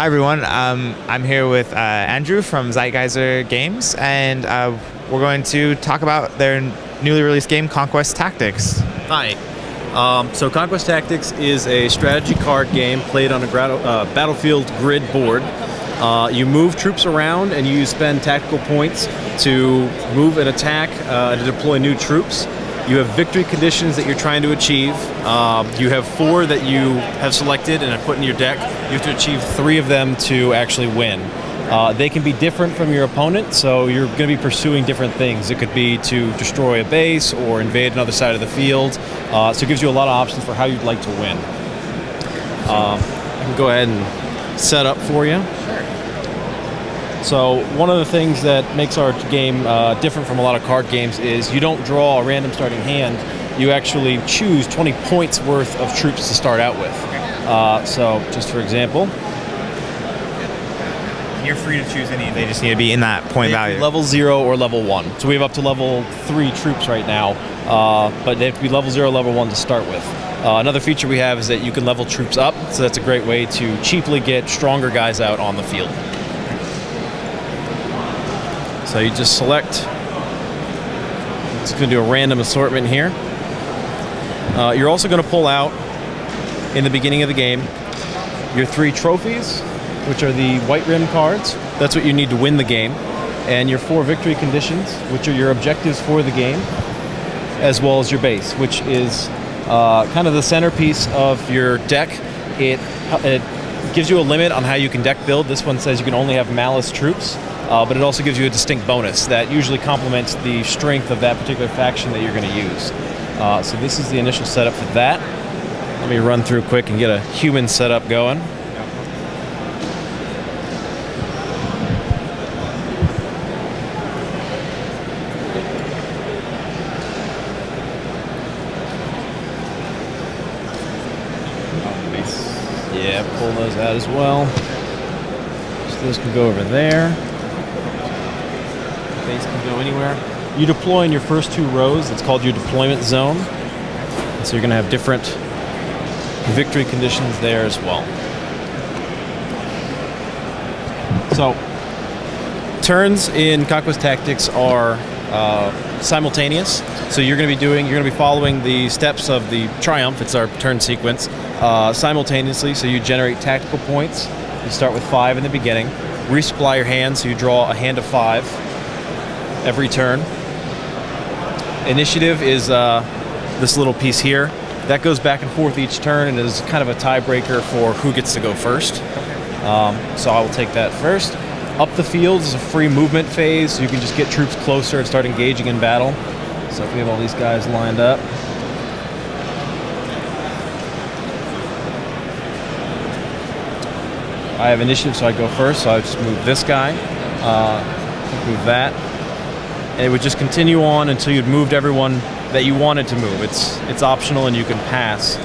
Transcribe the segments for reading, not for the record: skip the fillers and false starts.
Hi everyone, I'm here with Andrew from Zeitgeiser Games, and we're going to talk about their newly released game, Conquest Tactics. Hi. So Conquest Tactics is a strategy card game played on a battlefield grid board. You move troops around and you spend tactical points to move and attack and to deploy new troops. You have victory conditions that you're trying to achieve. You have 4 that you have selected and have put in your deck. You have to achieve 3 of them to actually win. They can be different from your opponent, so you're going to be pursuing different things. It could be to destroy a base or invade another side of the field. So it gives you a lot of options for how you'd like to win. I can go ahead and set up for you. So one of the things that makes our game different from a lot of card games is you don't draw a random starting hand. You actually choose 20 points worth of troops to start out with. So just for example, You're free to choose any. They just need to be in that point value. Level 0 or level 1. So we have up to level 3 troops right now, but they have to be level 0, level 1 to start with. Another feature we have is that you can level troops up, so that's a great way to cheaply get stronger guys out on the field. So you just select, it's going to do a random assortment here. You're also going to pull out, in the beginning of the game, your 3 trophies, which are the white rim cards. That's what you need to win the game. And your 4 victory conditions, which are your objectives for the game, as well as your base, which is kind of the centerpiece of your deck. It gives you a limit on how you can deck build. This one says you can only have malice troops. But it also gives you a distinct bonus that usually complements the strength of that particular faction that you're going to use. So this is the initial setup for that. Let me run through quick and get a human setup going. Yeah, pull those out as well. So those can go over there. Base can go anywhere. You deploy in your first 2 rows. It's called your deployment zone. So you're going to have different victory conditions there as well. So turns in Conquest Tactics are simultaneous. So you're going to be following the steps of the Triumph. It's our turn sequence simultaneously. So you generate tactical points. You start with 5 in the beginning. Resupply your hand, so you draw a hand of 5. Every turn. Initiative is this little piece here. That goes back and forth each turn and is kind of a tiebreaker for who gets to go first. So I will take that first. Up the field is a free movement phase, so you can just get troops closer and start engaging in battle. So if we have all these guys lined up. I have initiative, so I go first, so I just move this guy, move that. And it would just continue on until you'd moved everyone that you wanted to move. It's optional and you can pass.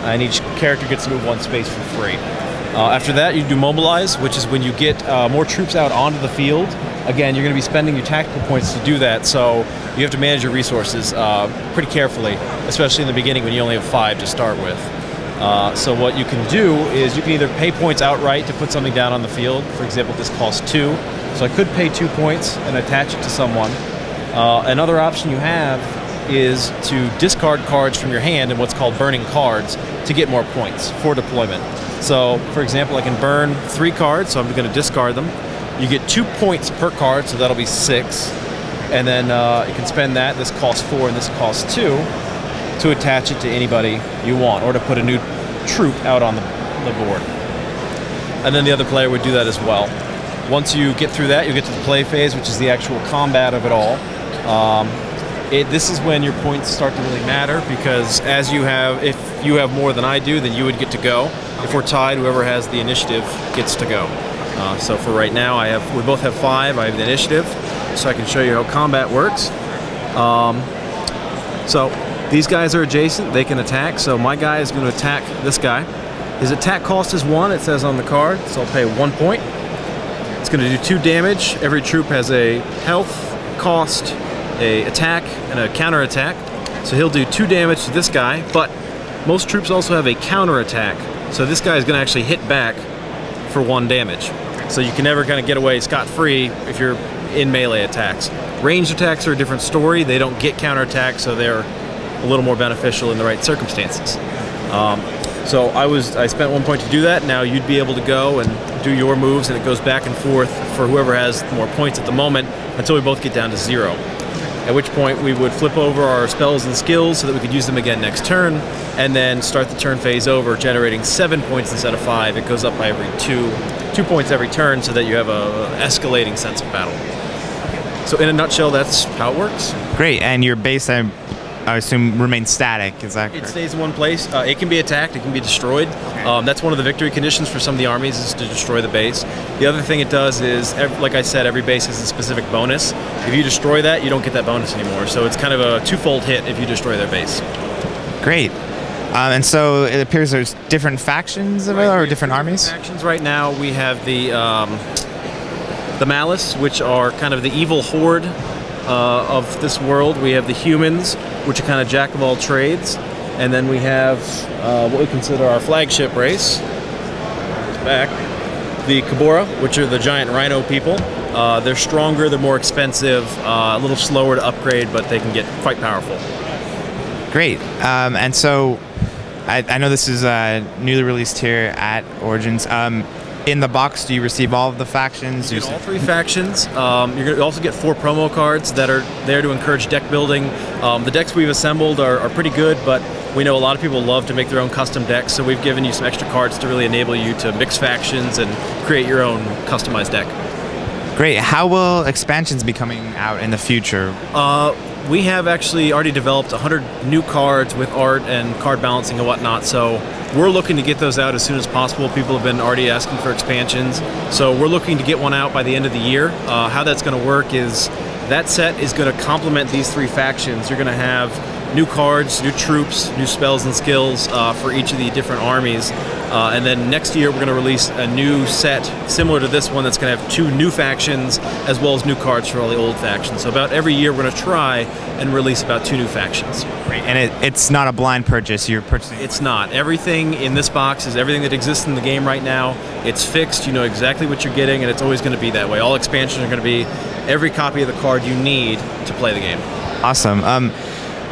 And each character gets to move 1 space for free. After that, you do mobilize, which is when you get more troops out onto the field. Again, you're going to be spending your tactical points to do that, so you have to manage your resources pretty carefully, especially in the beginning when you only have 5 to start with. So what you can do is you can either pay points outright to put something down on the field. For example, this costs 2. So I could pay 2 points and attach it to someone. Another option you have is to discard cards from your hand in what's called burning cards to get more points for deployment. So, for example, I can burn 3 cards, so I'm going to discard them. You get 2 points per card, so that'll be 6. And then you can spend that. This costs 4 and this costs 2 to attach it to anybody you want, or to put a new troop out on the board. And then the other player would do that as well. Once you get through that, you get to the play phase, which is the actual combat of it all. This is when your points start to really matter, because if you have more than I do, then you would get to go. If we're tied, whoever has the initiative gets to go. So for right now, we both have 5. I have the initiative, so I can show you how combat works. So these guys are adjacent; they can attack. So my guy is going to attack this guy. His attack cost is 1. It says on the card, so I'll pay 1 point. It's going to do 2 damage. Every troop has a health cost, a attack, and a counter attack. So he'll do 2 damage to this guy, but most troops also have a counter attack. So this guy is going to actually hit back for 1 damage. So you can never kind of get away scot-free if you're in melee attacks. Ranged attacks are a different story. They don't get counterattacks, so they're a little more beneficial in the right circumstances. So I spent 1 point to do that. Now you'd be able to go and do your moves, and it goes back and forth for whoever has more points at the moment until we both get down to 0. At which point we would flip over our spells and skills so that we could use them again next turn, and then start the turn phase over, generating 7 points instead of 5. It goes up by every 2 points every turn, so that you have a escalating sense of battle. So in a nutshell, that's how it works. Great, and your base, I assume, remains static, is that correct? It stays in one place. It can be attacked, it can be destroyed. That's one of the victory conditions for some of the armies, is to destroy the base. The other thing it does is, like I said, every base has a specific bonus. If you destroy that, you don't get that bonus anymore. So it's kind of a twofold hit if you destroy their base. Great. And so it appears there's different factions of it, or different armies? Factions right now. We have the Malice, which are kind of the evil horde of this world. We have the Humans, which are kind of jack of all trades, and then we have what we consider our flagship race. It's back. The Kabora, which are the giant rhino people. They're stronger, they're more expensive, a little slower to upgrade, but they can get quite powerful. Great. And so I know this is newly released here at Origins. In the box, do you receive all of the factions? You get all 3 factions. You're going to also get 4 promo cards that are there to encourage deck building. The decks we've assembled are pretty good, but we know a lot of people love to make their own custom decks, so we've given you some extra cards to really enable you to mix factions and create your own customized deck. Great. How will expansions be coming out in the future? We have actually already developed 100 new cards with art and card balancing and whatnot, so we're looking to get those out as soon as possible. People have been already asking for expansions, so we're looking to get one out by the end of the year. How that's going to work is that set is going to complement these 3 factions. You're going to have new cards, new troops, new spells and skills for each of the different armies. And then next year we're going to release a new set similar to this one that's going to have 2 new factions as well as new cards for all the old factions. So about every year we're going to try and release about 2 new factions. Great. And it's not a blind purchase, you're purchasing? It's not. Everything in this box is everything that exists in the game right now. It's fixed, you know exactly what you're getting, and it's always going to be that way. All expansions are going to be every copy of the card you need to play the game. Awesome.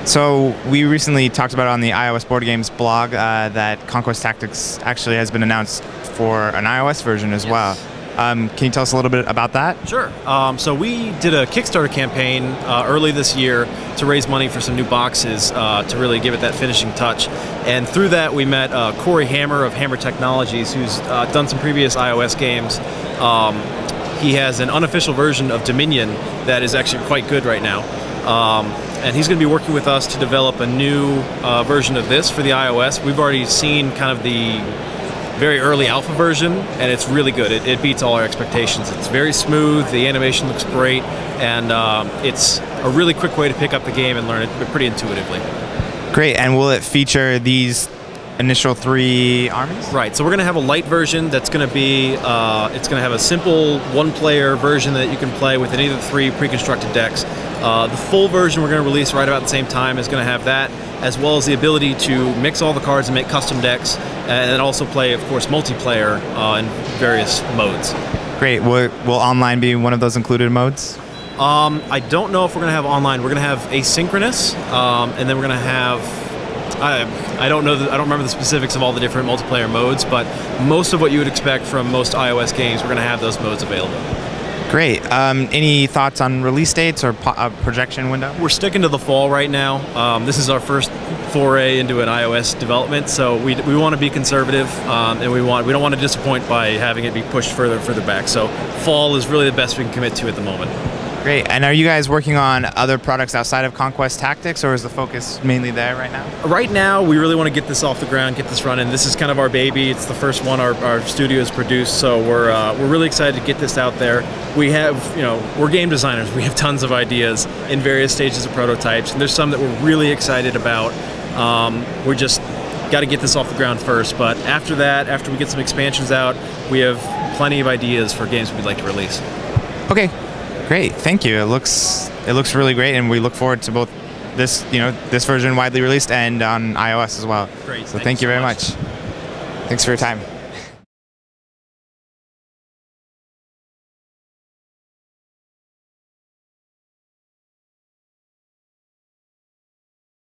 So we recently talked about on the iOS Board Games blog that Conquest Tactics actually has been announced for an iOS version as well. Can you tell us a little bit about that? Sure. So we did a Kickstarter campaign early this year to raise money for some new boxes to really give it that finishing touch. And through that we met Corey Hammer of Hammer Technologies, who's done some previous iOS games. He has an unofficial version of Dominion that is actually quite good right now. And he's going to be working with us to develop a new version of this for the iOS. We've already seen kind of the very early alpha version, and it's really good. It beats all our expectations. It's very smooth, the animation looks great, and it's a really quick way to pick up the game and learn it pretty intuitively. Great, and will it feature these initial 3 armies? Right, so we're going to have a light version that's going to be, it's going to have a simple 1-player version that you can play with any of the 3 pre-constructed decks. The full version we're going to release right about the same time is going to have that, as well as the ability to mix all the cards and make custom decks, and then also play, of course, multiplayer in various modes. Great. Will online be one of those included modes? I don't know if we're going to have online. We're going to have asynchronous, and then we're going to have... I don't know. I don't remember the specifics of all the different multiplayer modes, but most of what you would expect from most iOS games, we're going to have those modes available. Great. Any thoughts on release dates or projection window? We're sticking to the fall right now. This is our first foray into an iOS development, so we want to be conservative, and we don't want to disappoint by having it be pushed further and further back. So fall is really the best we can commit to at the moment. Great. And are you guys working on other products outside of Conquest Tactics, or is the focus mainly there right now? Right now, we really want to get this off the ground, get this running. This is kind of our baby. It's the first one our studio has produced, so we're really excited to get this out there. We have, we're game designers. We have tons of ideas in various stages of prototypes, and there's some that we're really excited about. We're just got to get this off the ground first, but after that, after we get some expansions out, we have plenty of ideas for games we'd like to release. Okay. Great, thank you. It looks really great, and we look forward to both this this version widely released and on iOS as well. Great. So thank you very much. Thanks for your time.